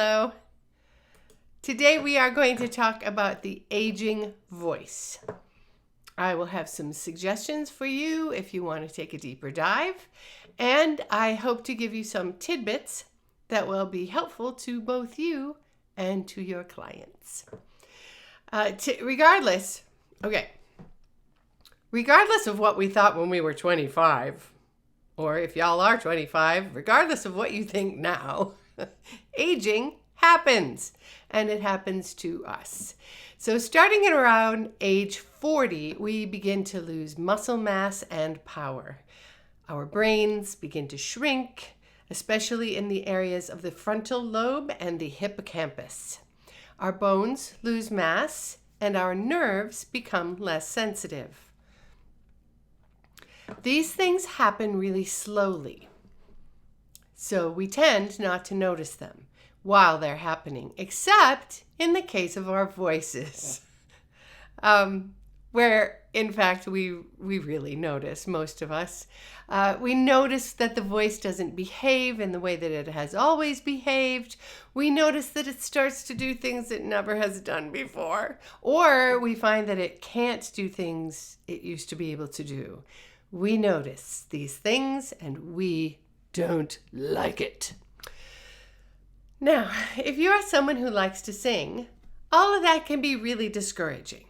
Hello. Today we are going to talk about the aging voice. I will have some suggestions for you if you want to take a deeper dive, and I hope to give you some tidbits that will be helpful to both you and to your clients. Regardless of what we thought when we were 25, or if y'all are 25, regardless of what you think now, aging happens, and it happens to us. So starting at around age 40, we begin to lose muscle mass and power. Our brains begin to shrink, especially in the areas of the frontal lobe and the hippocampus. Our bones lose mass, and our nerves become less sensitive. These things happen really slowly, so we tend not to notice them while they're happening, except in the case of our voices, where in fact we really notice, most of us. We notice that the voice doesn't behave in the way that it has always behaved. We notice that it starts to do things it never has done before, or we find that it can't do things it used to be able to do. We notice these things and we don't like it. Now, if you are someone who likes to sing, all of that can be really discouraging.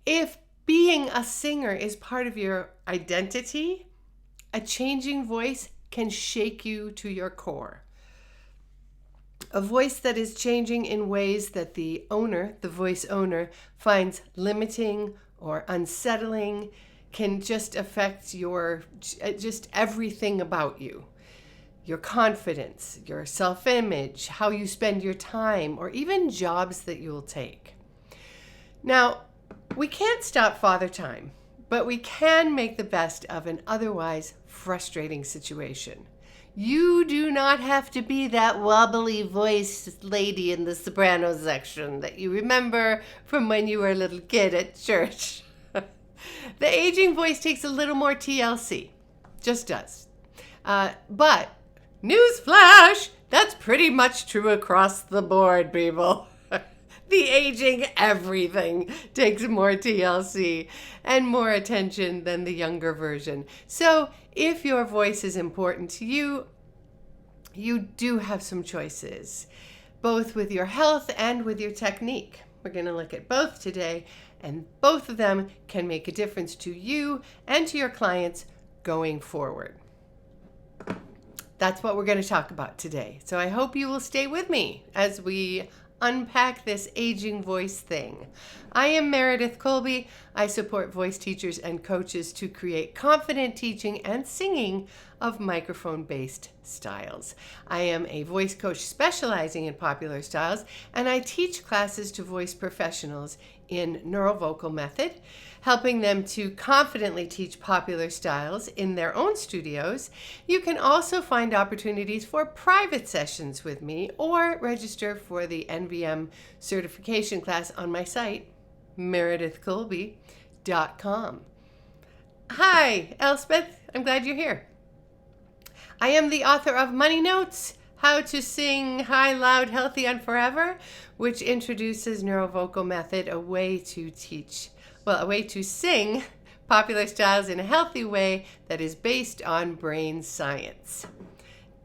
If being a singer is part of your identity, a changing voice can shake you to your core. A voice that is changing in ways that the voice owner, finds limiting or unsettling can just affect just everything about you. Your confidence, your self-image, how you spend your time, or even jobs that you'll take. Now, we can't stop Father Time, but we can make the best of an otherwise frustrating situation. You do not have to be that wobbly voiced lady in the soprano section that you remember from when you were a little kid at church. The aging voice takes a little more TLC, just does. But newsflash, that's pretty much true across the board, people. The aging everything takes more TLC and more attention than the younger version. So if your voice is important to you, you do have some choices, both with your health and with your technique. We're going to look at both today, and both of them can make a difference to you and to your clients going forward. That's what we're going to talk about today. So I hope you will stay with me as we unpack this aging voice thing. I am Meredith Colby. I support voice teachers and coaches to create confident teaching and singing of microphone-based styles. I am a voice coach specializing in popular styles, and I teach classes to voice professionals in neurovocal method, helping them to confidently teach popular styles in their own studios. You can also find opportunities for private sessions with me or register for the NVM certification class on my site, meredithcolby.com. Hi, Elspeth. I'm glad you're here. I am the author of Money Notes, How to Sing High, Loud, Healthy, and Forever, which introduces neurovocal method, a way to sing popular styles in a healthy way that is based on brain science.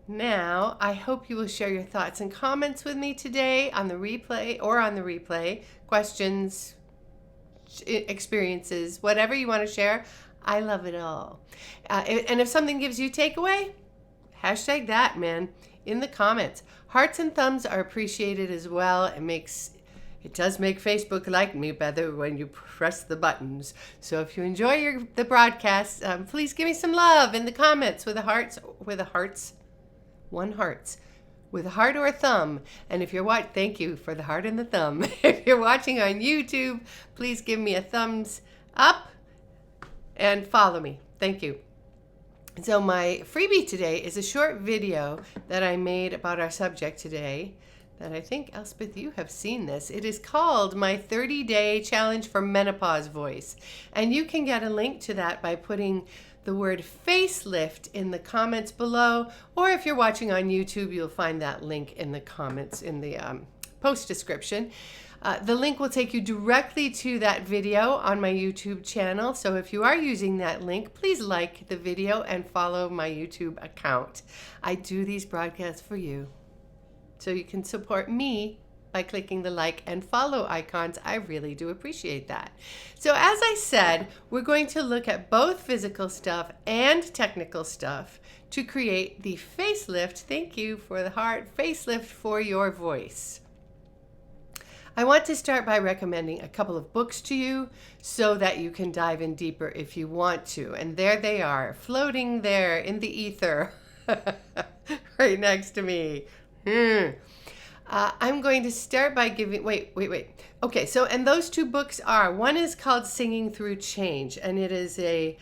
Now, I hope you will share your thoughts and comments with me today on the replay, questions, experiences, whatever you want to share. I love it all. And if something gives you takeaway, hashtag that, man, in the comments. Hearts and thumbs are appreciated as well. It does make Facebook like me better when you press the buttons. So if you enjoy the broadcast, please give me some love in the comments with a heart or a thumb. And if you're thank you for the heart and the thumb. If you're watching on YouTube, please give me a thumbs up and follow me. Thank you. So my freebie today is a short video that I made about our subject today that I think, Elspeth, you have seen this. It is called My 30-Day Challenge for Menopause Voice. And you can get a link to that by putting the word facelift in the comments below, or if you're watching on YouTube, you'll find that link in the comments in the post description. The link will take you directly to that video on my YouTube channel. So if you are using that link, please like the video and follow my YouTube account. I do these broadcasts for you, so you can support me by clicking the like and follow icons. I really do appreciate that. So as I said, we're going to look at both physical stuff and technical stuff to create the facelift, thank you for the heart, facelift for your voice. I want to start by recommending a couple of books to you so that you can dive in deeper if you want to. And there they are, floating there in the ether, right next to me. I'm going to start by giving, wait. Okay, so, and those two books are, one is called Singing Through Change, and it is a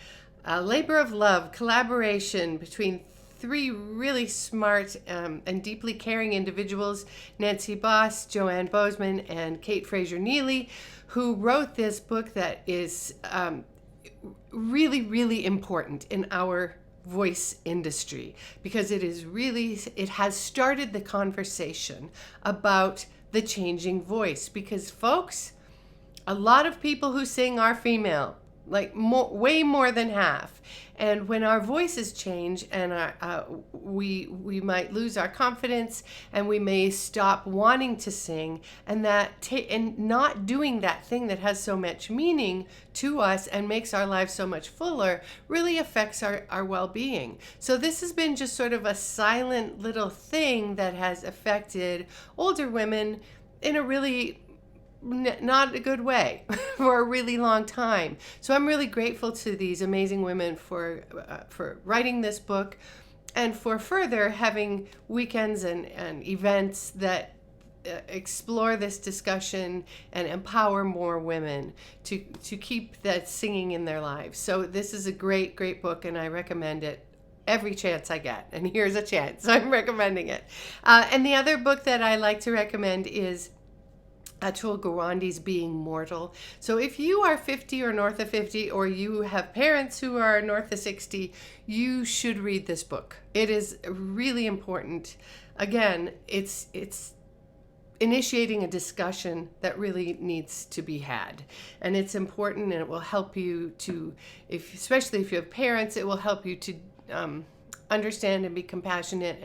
labor of love, collaboration between three really smart and deeply caring individuals, Nancy Boss, Joanne Bozeman, and Kate Fraser-Neely, who wrote this book that is really, really important in our voice industry, because it has started the conversation about the changing voice. Because folks, a lot of people who sing are female, like way more than half. And when our voices change, and we might lose our confidence, and we may stop wanting to sing, and and not doing that thing that has so much meaning to us and makes our lives so much fuller, really affects our well-being. So this has been just sort of a silent little thing that has affected older women in a really not a good way for a really long time. So I'm really grateful to these amazing women for writing this book, and for further having weekends and events that explore this discussion and empower more women to keep that singing in their lives. So this is a great, great book, and I recommend it every chance I get. And here's a chance, so I'm recommending it. And the other book that I like to recommend is Atul Gawande's Being Mortal. So if you are 50 or north of 50, or you have parents who are north of 60, you should read this book. It is really important. Again, it's initiating a discussion that really needs to be had. And it's important, and it will help you to, especially if you have parents, it will help you to understand and be compassionate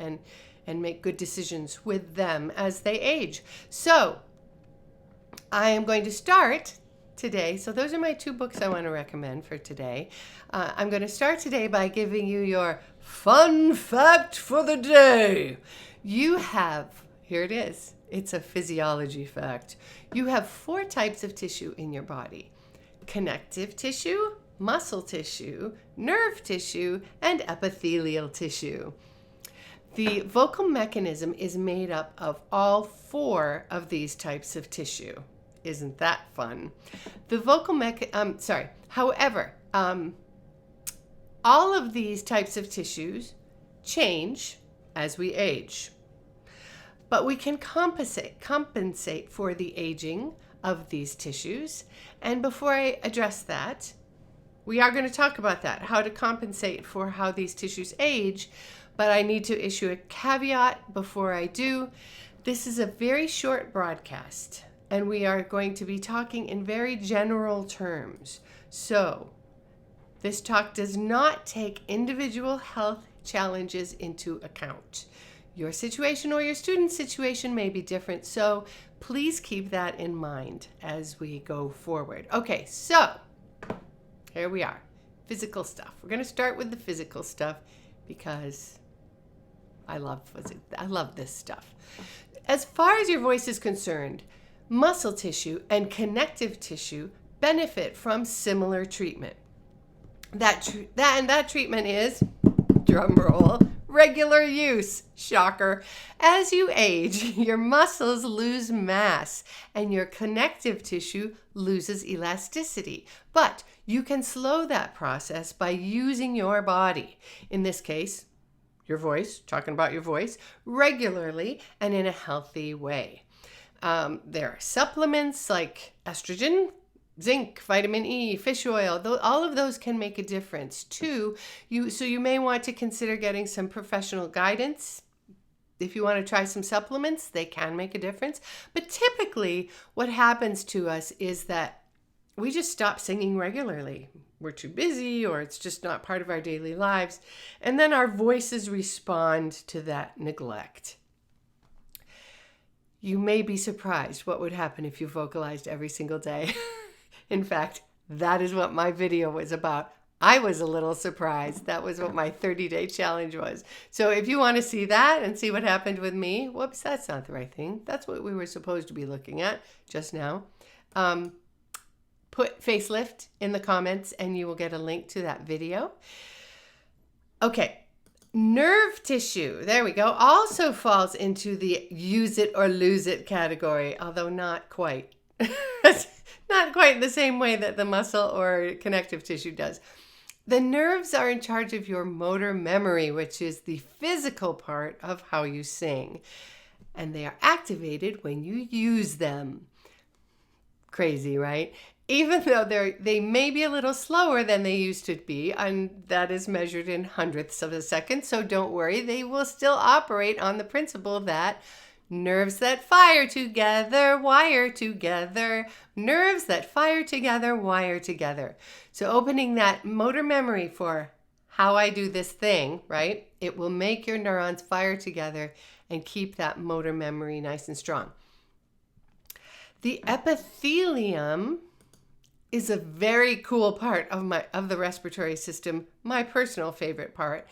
and make good decisions with them as they age. So I am going to start today. So those are my two books I want to recommend for today. I'm going to start today by giving you your fun fact for the day. Here it is. It's a physiology fact. You have 4 types of tissue in your body: connective tissue, muscle tissue, nerve tissue, and epithelial tissue. The vocal mechanism is made up of all 4 of these types of tissue. Isn't that fun? The vocal however, all of these types of tissues change as we age. But we can compensate for the aging of these tissues. And before I address that, we are going to talk about that, how to compensate for how these tissues age. But I need to issue a caveat before I do. This is a very short broadcast, and we are going to be talking in very general terms. So this talk does not take individual health challenges into account. Your situation or your student's situation may be different, so please keep that in mind as we go forward. Okay, so here we are. Physical stuff. We're going to start with the physical stuff because I love this stuff. As far as your voice is concerned, muscle tissue and connective tissue benefit from similar treatment. That treatment is, drum roll, regular use. Shocker. As you age, your muscles lose mass and your connective tissue loses elasticity. But you can slow that process by using your body, in this case, your voice, talking about your voice, regularly and in a healthy way. There are supplements like estrogen zinc, vitamin E, fish oil, all of those can make a difference too. So you may want to consider getting some professional guidance. If you want to try some supplements, they can make a difference. But typically what happens to us is that we just stop singing regularly. We're too busy, or it's just not part of our daily lives. And then our voices respond to that neglect. You may be surprised what would happen if you vocalized every single day. In fact, that is what my video was about. I was a little surprised. That was what my 30-day challenge was. So if you want to see that and see what happened with me, whoops, that's not the right thing. That's what we were supposed to be looking at just now. Put FACELIFT in the comments and you will get a link to that video. Okay. Nerve tissue, there we go, also falls into the use it or lose it category, although not quite. Not quite the same way that the muscle or connective tissue does. The nerves are in charge of your motor memory, which is the physical part of how you sing. And they are activated when you use them. Crazy, right? Even though they may be a little slower than they used to be, and that is measured in hundredths of a second, so don't worry, they will still operate on the principle that nerves that fire together, wire together. Nerves that fire together, wire together. So opening that motor memory for how I do this thing, right? It will make your neurons fire together and keep that motor memory nice and strong. The epithelium is a very cool part of the respiratory system, my personal favorite part.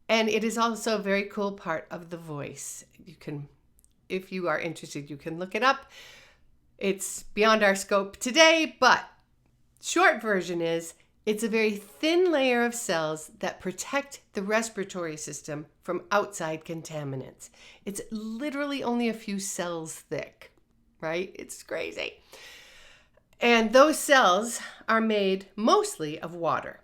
And it is also a very cool part of the voice. You can, if you are interested, you can look it up. It's beyond our scope today, but short version is it's a very thin layer of cells that protect the respiratory system from outside contaminants. It's literally only a few cells thick, right? It's crazy. And those cells are made mostly of water.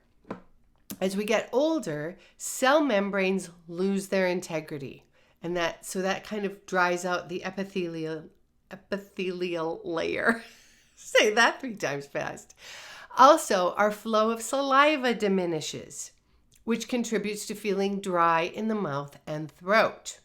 As we get older, cell membranes lose their integrity. And that kind of dries out the epithelial layer. Say that 3 times fast. Also, our flow of saliva diminishes, which contributes to feeling dry in the mouth and throat.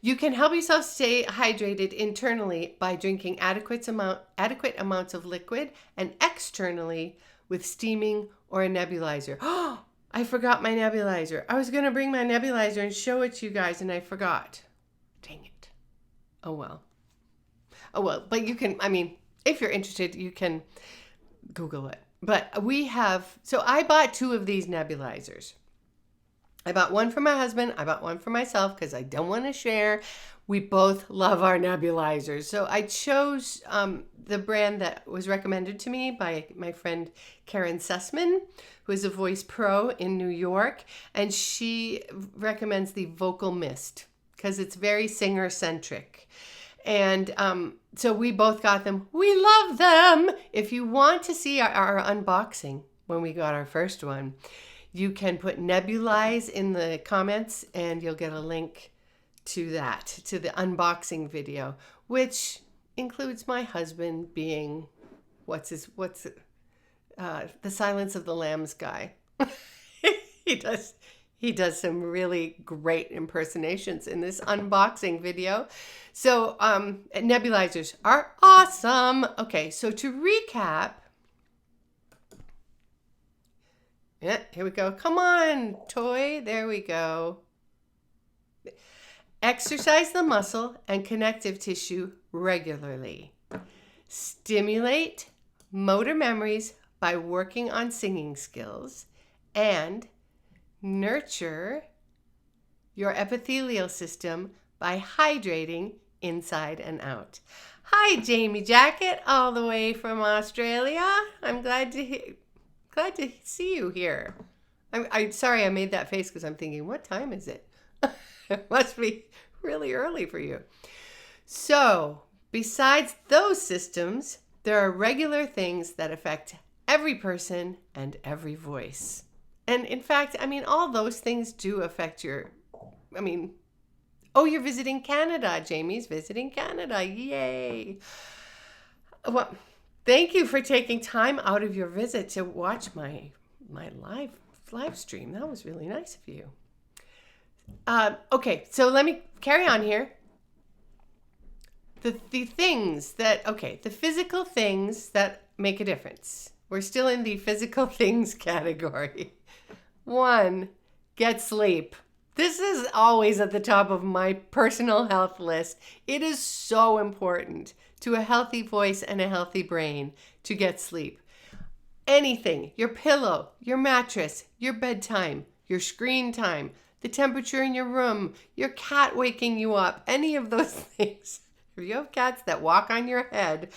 You can help yourself stay hydrated internally by drinking adequate amounts of liquid, and externally with steaming or a nebulizer. Oh, I forgot my nebulizer. I was going to bring my nebulizer and show it to you guys, and I forgot. Dang it. Oh well. But you can, if you're interested, you can Google it. But I bought 2 of these nebulizers. I bought one for my husband. I bought one for myself because I don't want to share. We both love our nebulizers. So I chose the brand that was recommended to me by my friend Karen Sussman, who is a voice pro in New York. And she recommends the Vocal Mist because it's very singer-centric. And so we both got them. We love them. If you want to see our unboxing when we got our first one, you can put nebulize in the comments and you'll get a link to that, to the unboxing video, which includes my husband being, the Silence of the Lambs guy. He does some really great impersonations in this unboxing video. So nebulizers are awesome. Okay, so to recap, yeah, here we go. Come on, toy. There we go. Exercise the muscle and connective tissue regularly. Stimulate motor memories by working on singing skills. And nurture your epithelial system by hydrating inside and out. Hi, Jamie Jacket, all the way from Australia. I'm glad to see you here. I'm sorry I made that face because I'm thinking, what time is it? It must be really early for you. So, besides those systems, there are regular things that affect every person and every voice. And in fact, all those things do affect you're visiting Canada. Jamie's visiting Canada. Yay. Well, Thank you for taking time out of your visit to watch my live stream. That was really nice of you. Okay, so let me carry on here. The physical things that make a difference. We're still in the physical things category. 1, get sleep. This is always at the top of my personal health list. It is so important to a healthy voice and a healthy brain to get sleep. Anything, your pillow, your mattress, your bedtime, your screen time, the temperature in your room, your cat waking you up, any of those things. If you have cats that walk on your head,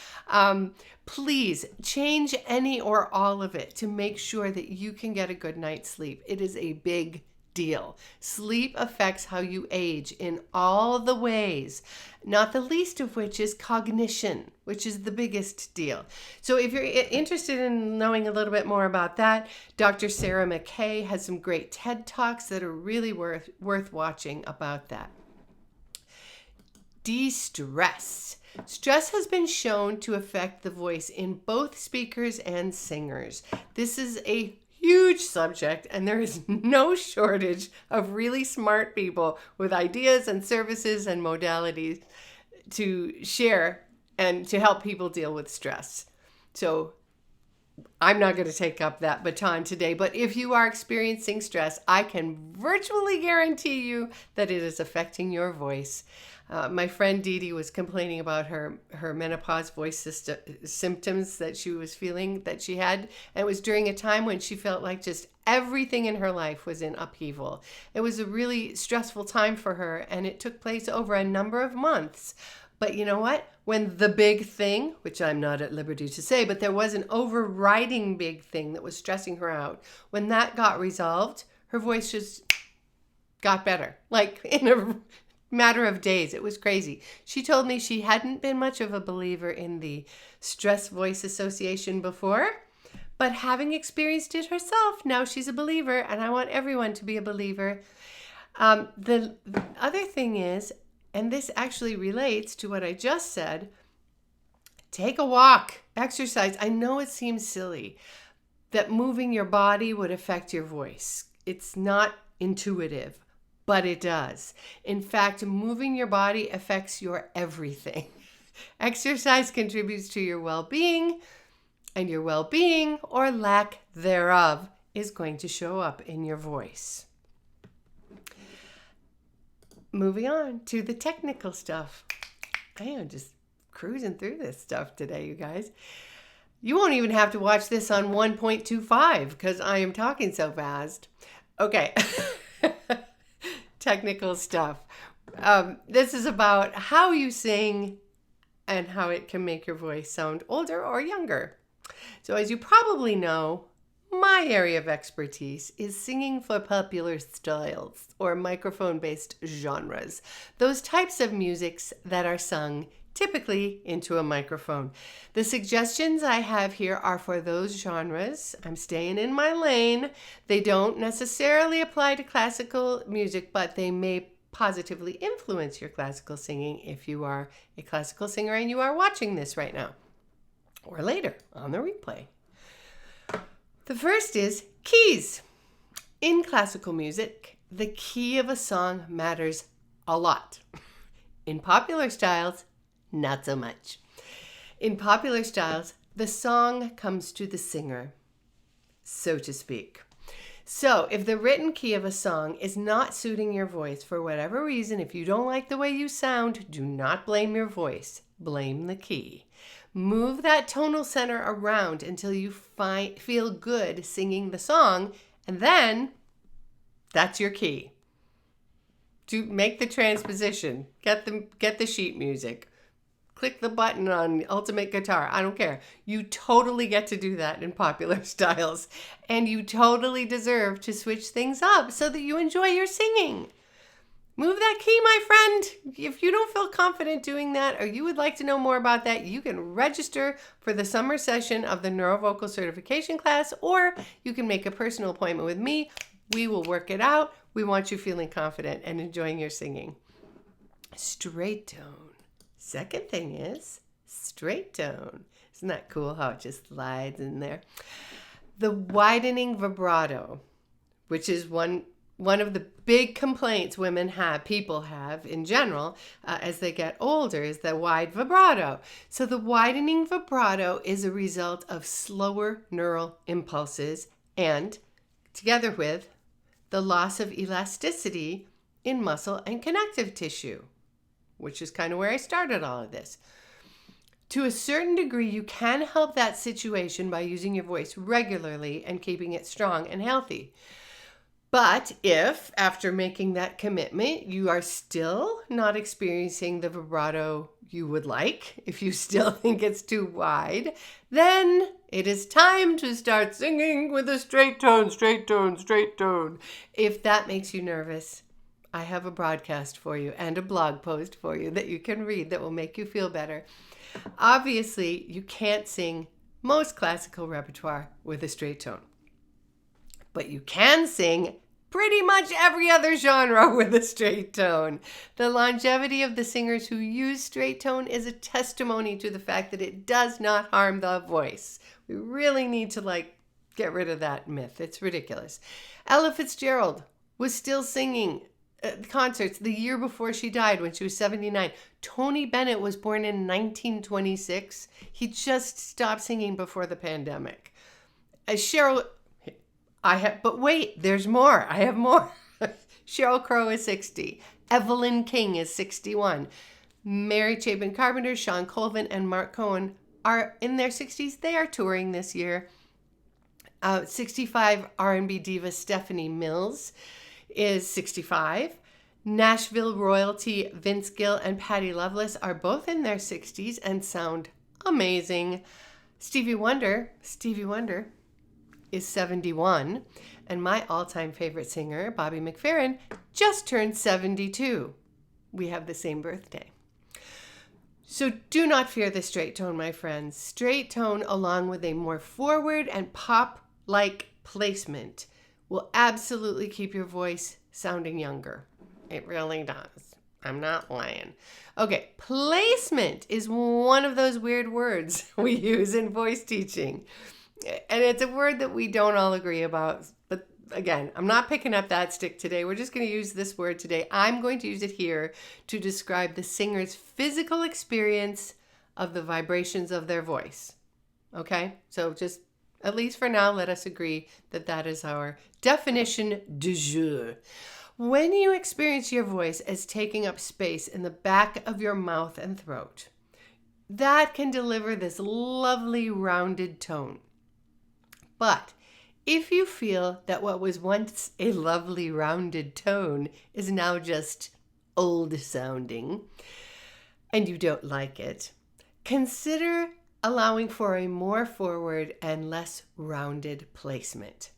please change any or all of it to make sure that you can get a good night's sleep. It is a big deal. Sleep affects how you age in all the ways, not the least of which is cognition, which is the biggest deal. So if you're interested in knowing a little bit more about that, Dr. Sarah McKay has some great TED Talks that are really worth watching about that. De-stress. Stress has been shown to affect the voice in both speakers and singers. This is a huge subject, and there is no shortage of really smart people with ideas and services and modalities to share and to help people deal with stress. So I'm not going to take up that baton today, but if you are experiencing stress, I can virtually guarantee you that it is affecting your voice. My friend Dee Dee was complaining about her menopause voice symptoms that she was feeling that she had. And it was during a time when she felt like just everything in her life was in upheaval. It was a really stressful time for her, and it took place over a number of months. But you know what? When the big thing, which I'm not at liberty to say, but there was an overriding big thing that was stressing her out, when that got resolved, her voice just got better. Like in a matter of days. It was crazy. She told me she hadn't been much of a believer in the stress voice association before, but having experienced it herself, now she's a believer, and I want everyone to be a believer. The other thing is, and this actually relates to what I just said, take a walk, exercise. I know it seems silly that moving your body would affect your voice. It's not intuitive, but it does. In fact, moving your body affects your everything. Exercise contributes to your well-being, and your well-being, or lack thereof, is going to show up in your voice. Moving on to the technical stuff. I am just cruising through this stuff today, you guys. You won't even have to watch this on 1.25 because I am talking so fast. Okay. Technical stuff. This is about how you sing and how it can make your voice sound older or younger. So as you probably know, my area of expertise is singing for popular styles or microphone-based genres, those types of musics that are sung typically into a microphone. The suggestions I have here are for those genres. I'm staying in my lane. They don't necessarily apply to classical music, but they may positively influence your classical singing if you are a classical singer and you are watching this right now or later on the replay. The first is keys. In classical music, the key of a song matters a lot. In popular styles, not so much. In popular styles, the song comes to the singer, so to speak. So if the written key of a song is not suiting your voice for whatever reason, if you don't like the way you sound, do not blame your voice. Blame the key. Move that tonal center around until you feel good singing the song, and then that's your key. To make the transposition, get the sheet music. Click the button on Ultimate Guitar. I don't care. You totally get to do that in popular styles. And you totally deserve to switch things up so that you enjoy your singing. Move that key, my friend. If you don't feel confident doing that or you would like to know more about that, you can register for the summer session of the Neurovocal Certification class, or you can make a personal appointment with me. We will work it out. We want you feeling confident and enjoying your singing. Straight tone. Second thing is straight tone. Isn't that cool how it just slides in there? The widening vibrato, which is one of the big complaints people have in general as they get older, is the wide vibrato. So the widening vibrato is a result of slower neural impulses and, together with, the loss of elasticity in muscle and connective tissue, which is kind of where I started all of this. To a certain degree, you can help that situation by using your voice regularly and keeping it strong and healthy. But if, after making that commitment, you are still not experiencing the vibrato you would like, if you still think it's too wide, then it is time to start singing with a straight tone, straight tone, straight tone. If that makes you nervous, I have a broadcast for you and a blog post for you that you can read that will make you feel better. Obviously, you can't sing most classical repertoire with a straight tone. But you can sing pretty much every other genre with a straight tone. The longevity of the singers who use straight tone is a testimony to the fact that it does not harm the voice. We really need to get rid of that myth. It's ridiculous. Ella Fitzgerald was still singing concerts the year before she died when she was 79. Tony Bennett was born in 1926. He just stopped singing before the pandemic. But wait, there's more. I have more. Sheryl Crow is 60. Evelyn King is 61. Mary Chapin Carpenter, Sean Colvin, and Mark Cohen are in their 60s. They are touring this year. 65 R&B diva Stephanie Mills is 65. Nashville royalty Vince Gill and Patti Loveless are both in their 60s and sound amazing. Stevie Wonder is 71, and my all-time favorite singer, Bobby McFerrin, just turned 72. We have the same birthday. So do not fear the straight tone, my friends. Straight tone, along with a more forward and pop-like placement, will absolutely keep your voice sounding younger. It really does. I'm not lying. Okay, placement is one of those weird words we use in voice teaching. And it's a word that we don't all agree about. But again, I'm not picking up that stick today. We're just going to use this word today. I'm going to use it here to describe the singer's physical experience of the vibrations of their voice. Okay? So just, at least for now, let us agree that that is our definition du jour. When you experience your voice as taking up space in the back of your mouth and throat, that can deliver this lovely rounded tone. But if you feel that what was once a lovely rounded tone is now just old sounding and you don't like it, consider allowing for a more forward and less rounded placement.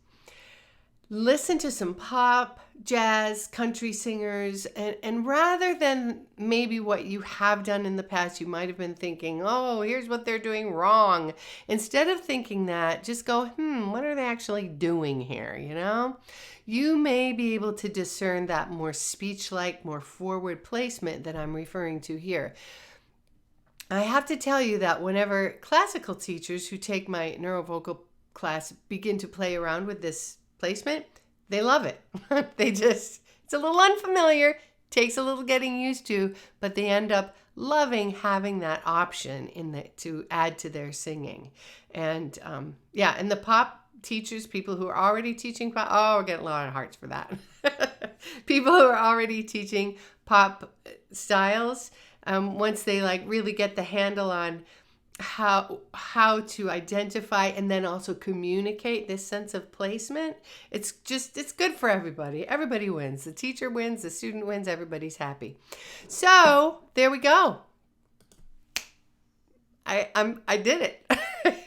Listen to some pop, jazz, country singers, and rather than maybe what you have done in the past, you might have been thinking, oh, here's what they're doing wrong. Instead of thinking that, just go, what are they actually doing here, you know? You may be able to discern that more speech-like, more forward placement that I'm referring to here. I have to tell you that whenever classical teachers who take my neurovocal class begin to play around with this placement, they love it. It's a little unfamiliar, takes a little getting used to, but they end up loving having that option to add to their singing. And and the pop teachers, people who are already teaching pop, we're getting a lot of hearts for that. People who are already teaching pop styles, once they really get the handle on how to identify and then also communicate this sense of placement, it's good for everybody. Everybody wins. The teacher wins, the student wins, everybody's happy. So there we go. I did it.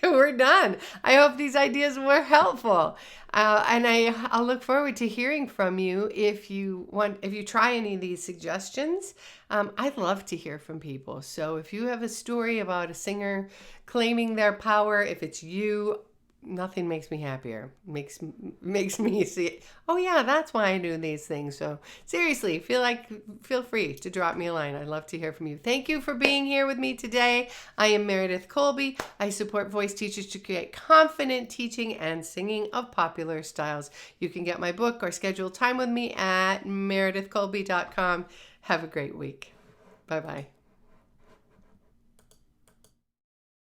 We're done. I hope these ideas were helpful. And I'll look forward to hearing from you if you try any of these suggestions. I'd love to hear from people. So if you have a story about a singer claiming their power, if it's you, nothing makes me happier. Makes me see, oh yeah, that's why I do these things. So seriously, feel free to drop me a line. I'd love to hear from you. Thank you for being here with me today. I am Meredith Colby. I support voice teachers to create confident teaching and singing of popular styles. You can get my book or schedule time with me at meredithcolby.com. Have a great week. Bye-bye.